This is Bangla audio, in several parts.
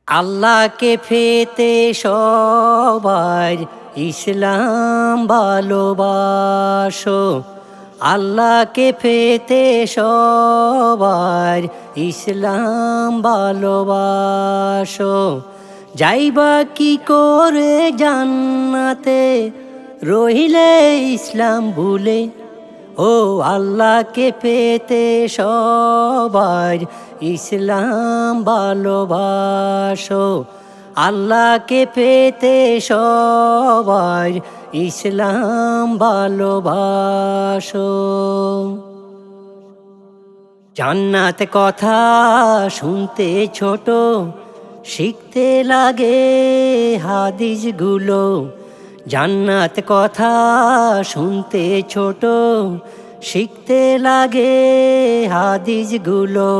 আল্লাহকে পেতে সবার ইসলাম ভালোবাসো। আল্লাহকে পেতে সবার ইসলাম ভালোবাসো। যাইবা কি করে জান্নাতে রহিলে ইসলাম ভুলে। ও আল্লাহকে পেতে সবার ইসলাম ভালোবাসো। আল্লাহকে পেতে সবার ইসলাম ভালোবাসো। জান্নাত কথা শুনতে ছোট, শিখতে লাগে হাদিসগুলো। জান্নাত কথা শুনতে ছোট, শিখতে লাগে হাদিসগুলো।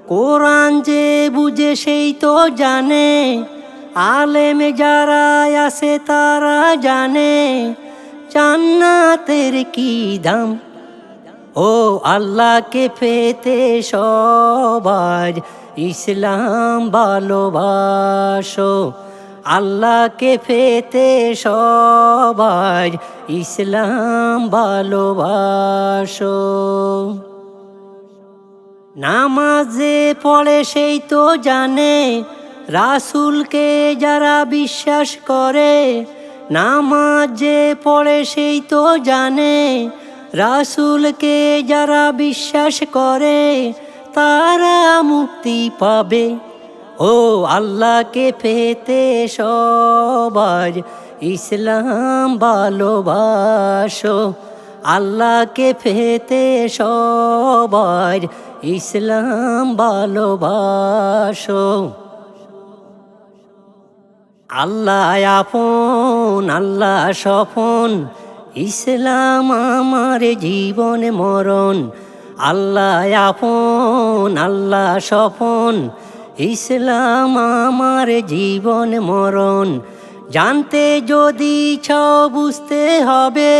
কোরআন যে বুঝে সেই তো জানে, আলেম যারা আছে তারা জানে জান্নাতের কি দাম। ও আল্লাহকে পেতে সবার ইসলাম ভালোবাসো। আল্লাহকে পেতে সবার ইসলাম ভালোবাসো। নামাজে পড়ে সেই তো জানে, রাসূলকে যারা বিশ্বাস করে। নামাজে পড়ে সেই তো জানে, রাসূলকে যারা বিশ্বাস করে তারা মুক্তি পাবে। ও আল্লাহকে পেতে সবার ইসলাম ভালোবাসো। আল্লাহকে পেতে সবার ইসলাম ভালোবাসো। আল্লাহ আপন আল্লাহ স্বপন, ইসলাম আমার জীবন মরণ। আল্লাহ আপন আল্লাহ স্বপন, ইসলাম আমার জীবন মরণ। জানতে যদি চাও বুঝতে হবে,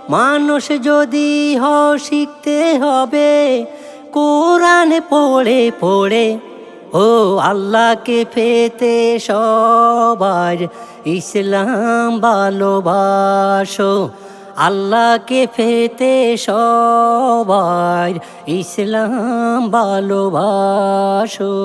মানুষ যদি হও শিখতে হবে। কোরআন পড়ে পড়ে ও আল্লাহকে পেতে সবার ইসলাম ভালোবাসো। আল্লাহকে পেতে সবার ইসলাম ভালোবাসো।